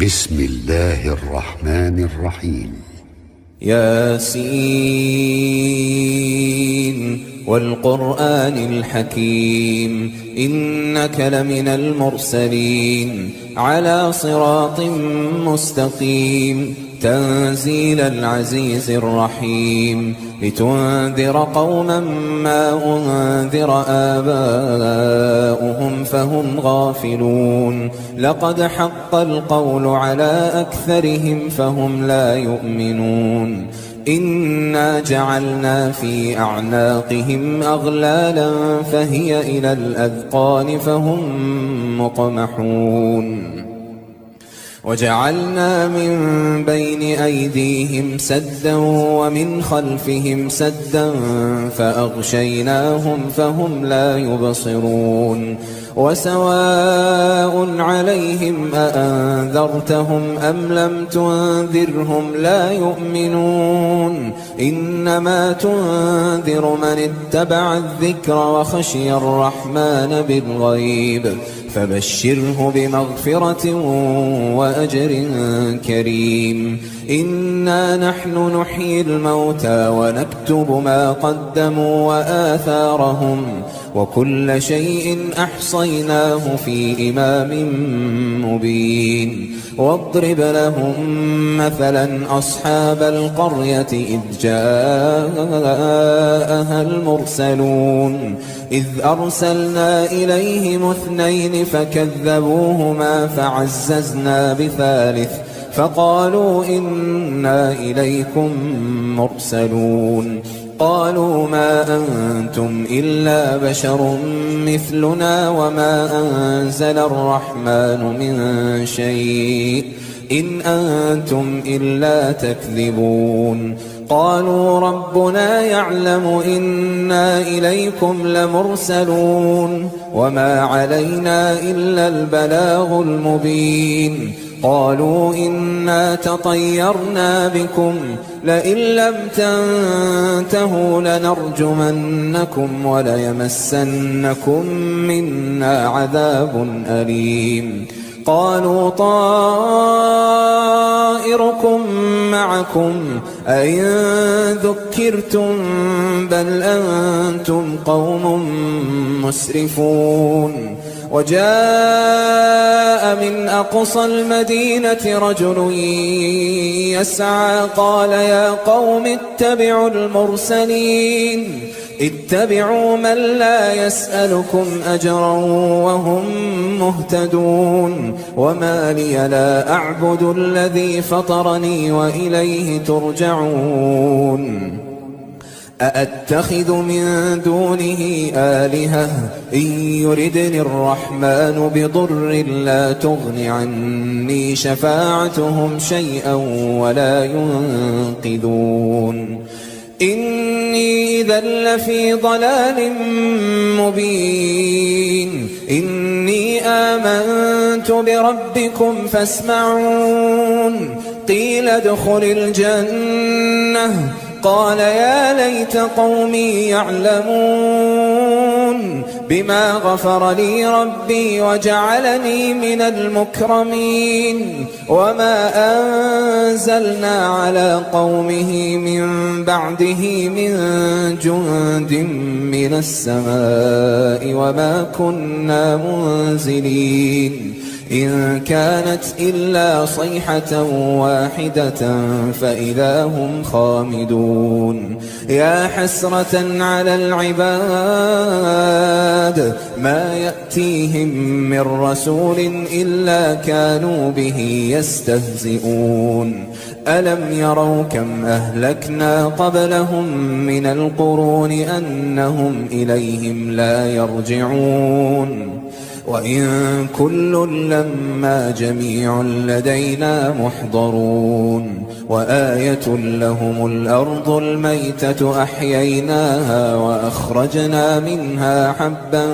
بسم الله الرحمن الرحيم. ياسين والقرآن الحكيم إنك لمن المرسلين على صراط مستقيم تنزيل العزيز الرحيم لتنذر قوما ما أنذر آباؤهم فهم غافلون لقد حق القول على أكثرهم فهم لا يؤمنون إنا جعلنا في أعناقهم أغلالا فهي إلى الأذقان فهم مقمحون وجعلنا من بين أيديهم سدا ومن خلفهم سدا فأغشيناهم فهم لا يبصرون وسواء عليهم أأنذرتهم أم لم تنذرهم لا يؤمنون إنما تنذر من اتبع الذكر وخشي الرحمن بالغيب فبشره بمغفرة وأجر كريم إنا نحن نحيي الموتى ونكتب ما قدموا وآثارهم وكل شيء أحصيناه في إمام مبين واضرب لهم مثلا أصحاب القرية إذ جاءها المرسلون إذ أرسلنا إليهم اثنين فكذبوهما فعززنا بثالث فقالوا إنا إليكم مرسلون قالوا ما أنتم إلا بشر مثلنا وما أنزل الرحمن من شيء إن أنتم إلا تكذبون قالوا ربنا يعلم إنا إليكم لمرسلون وما علينا إلا البلاغ المبين قالوا إنا تطيرنا بكم لئن لم تنتهوا لنرجمنكم وليمسنكم منا عذاب أليم قالوا طائركم معكم أئن ذكرتم بل أنتم قوم مسرفون وجاء من أقصى المدينة رجل يسعى قال يا قوم اتبعوا المرسلين اتبعوا من لا يسألكم أجرا وهم مهتدون وما لي لا أعبد الذي فطرني وإليه ترجعون أأتخذ من دونه آلهة إن يردني الرحمن بضر لا تغن عني شفاعتهم شيئا ولا ينقذون إني إذا لفي ضلال مبين إني آمنت بربكم فاسمعون قيل ادخل الجنة قال يا ليت قومي يعلمون بما غفر لي ربي وجعلني من المكرمين وما أنزلنا على قومه من بعده من جند من السماء وما كنا منزلين إن كانت إلا صيحة واحدة فإذا هم خامدون يا حسرة على العباد ما يأتيهم من رسول إلا كانوا به يستهزئون ألم يروا كم أهلكنا قبلهم من القرون أنهم إليهم لا يرجعون وإن كل لما جميع لدينا محضرون وآية لهم الأرض الميتة أحييناها وأخرجنا منها حبا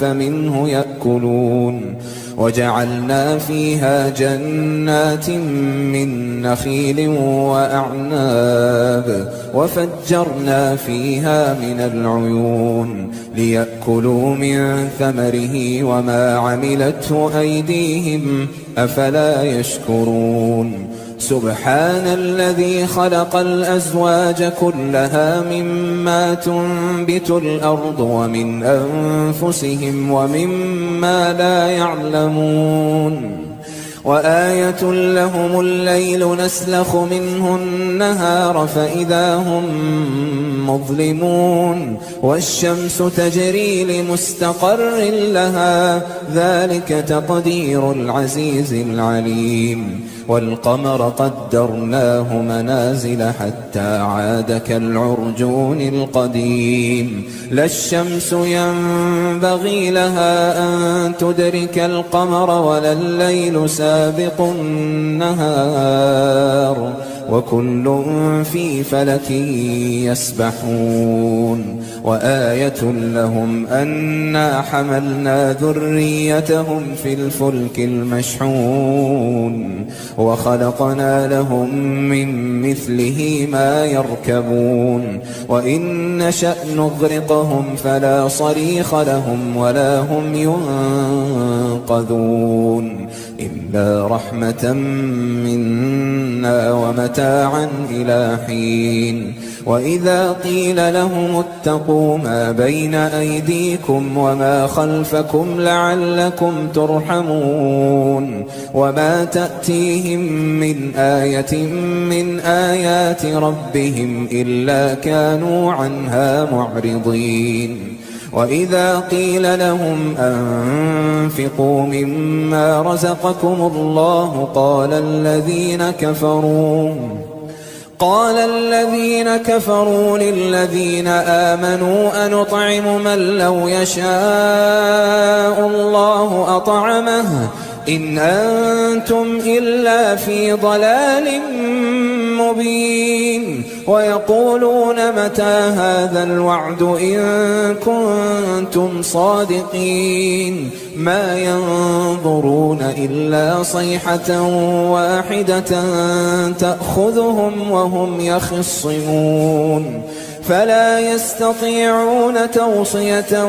فمنه يأكلون وجعلنا فيها جنات من نخيل وأعناب وفجرنا فيها من العيون ليأكلوا من ثمره وما عملته أيديهم أفلا يشكرون سبحان الذي خلق الأزواج كلها مما تنبت الأرض ومن أنفسهم ومما لا يعلمون وآية لهم الليل نسلخ منه النهار فإذا هم مظلمون والشمس تجري لمستقر لها ذلك تقدير العزيز العليم والقمر قدرناه منازل حتى عاد كالعرجون القديم لا الشمس ينبغي لها أن تدرك القمر ولا الليل سابق النهار وكل في فلك يسبحون وآية لهم أنا حملنا ذريتهم في الفلك المشحون وخلقنا لهم من مثله ما يركبون وإن نشأ نغرقهم فلا صريخ لهم ولا هم ينقذون إلا رحمة منا ومتاعا إلى حين وإذا قيل لهم اتقوا ما بين أيديكم وما خلفكم لعلكم ترحمون وما تأتيهم من آية من آيات ربهم إلا كانوا عنها معرضين وإذا قيل لهم أنفقوا مما رزقكم الله قال الذين كفروا للذين آمنوا أنطعم من لو يشاء الله أطعمه إن أنتم إلا في ضلال مبين ويقولون متى هذا الوعد إن كنتم صادقين ما ينظرون إلا صيحة واحدة تأخذهم وهم يخصمون فلا يستطيعون توصية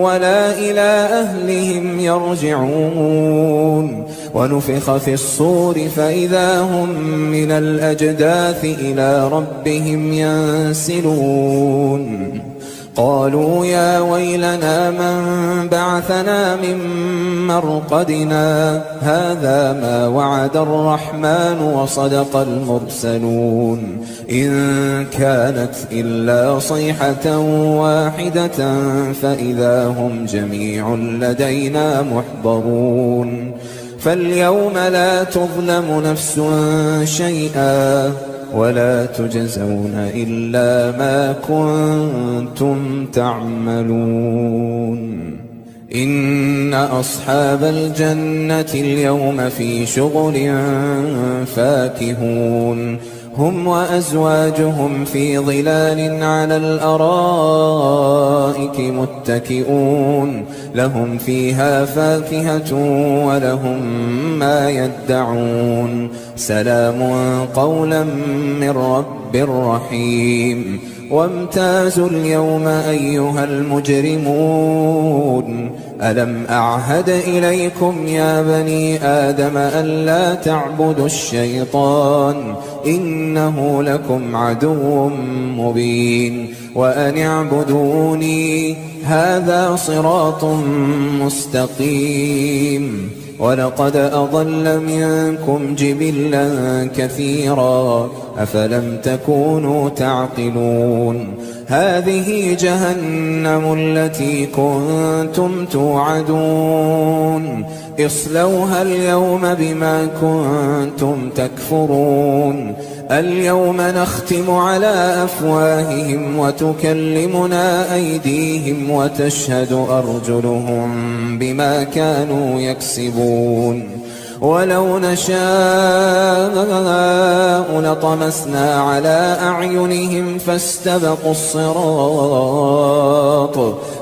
ولا إلى أهلهم يرجعون ونفخ في الصور فإذا هم من الأجداث إلى ربهم ينسلون قالوا يا ويلنا من بعثنا من مرقدنا هذا ما وعد الرحمن وصدق المرسلون إن كانت إلا صيحة واحدة فإذا هم جميع لدينا محضرون فاليوم لا تظلم نفس شيئا ولا تجزون إلا ما كنتم تعملون إن أصحاب الجنة اليوم في شغل فاكهون هم وأزواجهم في ظلال على الأرائك متكئون لهم فيها فاكهة ولهم ما يدعون سلام قولا من رب رحيم وامتازوا اليوم أيها المجرمون ألم أعهد إليكم يا بني آدم ألا تعبدوا الشيطان إنه لكم عدو مبين وأن اعبدوني هذا صراط مستقيم ولقد أضل منكم جبلا كثيرا أفلم تكونوا تعقلون هذه جهنم التي كنتم توعدون اصلوها اليوم بما كنتم تكفرون اليوم نختم على أفواههم وتكلمنا أيديهم وتشهد أرجلهم بما كانوا يكسبون ولو نشاء لطمسنا على أعينهم فاستبقوا الصراط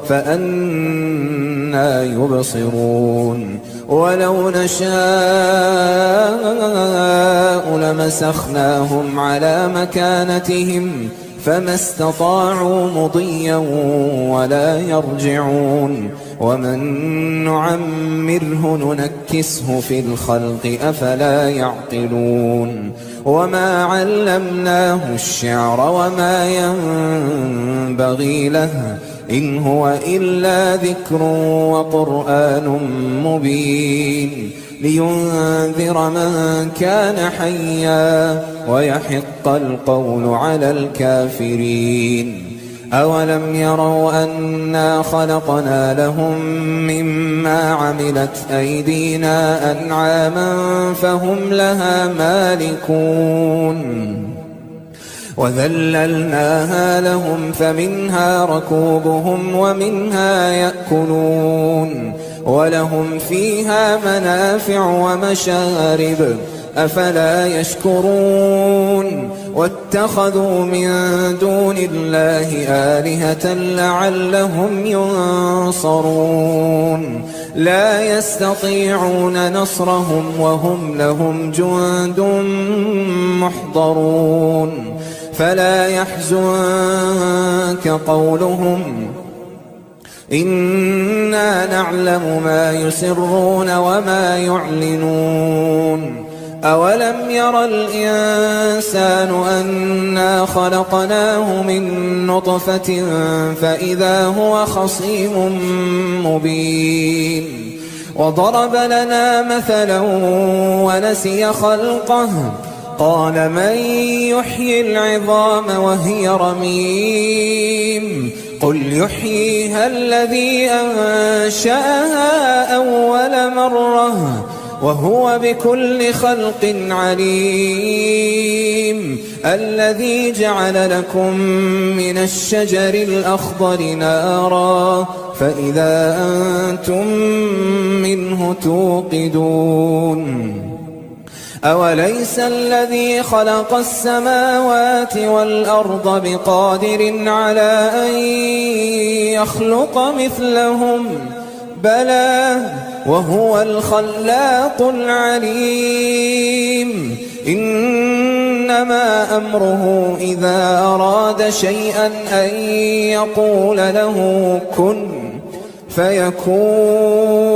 فأنى أَنَّىٰ يُبْصِرُونَ ولو نشاء لمسخناهم على مكانتهم فما استطاعوا مضيا ولا يرجعون ومن نعمره ننكسه في الخلق أفلا يعقلون وما علمناه الشعر وما ينبغي له إن هو إلا ذكر وقرآن مبين لينذر من كان حيا ويحق القول على الكافرين أولم يروا أنا خلقنا لهم مما عملت أيدينا أنعاما فهم لها مالكون وذللناها لهم فمنها ركوبهم ومنها يأكلون ولهم فيها منافع ومشارب أفلا يشكرون واتخذوا من دون الله آلهة لعلهم ينصرون لا يستطيعون نصرهم وهم لهم جند محضرون فلا يحزنك قولهم إنا نعلم ما يسرون وما يعلنون أولم ير الإنسان أنا خلقناه من نطفة فإذا هو خصيم مبين وضرب لنا مثلا ونسي خلقه قال من يحيي العظام وهي رميم قل يحييها الذي أنشأها أول مرة وهو بكل خلق عليم الذي جعل لكم من الشجر الأخضر نارا فإذا أنتم منه توقدون أوليس الذي خلق السماوات والأرض بقادر على أن يخلق مثلهم بلى وهو الخلاق العليم إنما أمره إذا أراد شيئا أن يقول له كن فيكون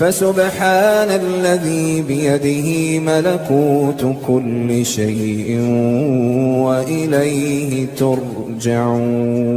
فسبحان الذي بيده ملكوت كل شيء وإليه ترجعون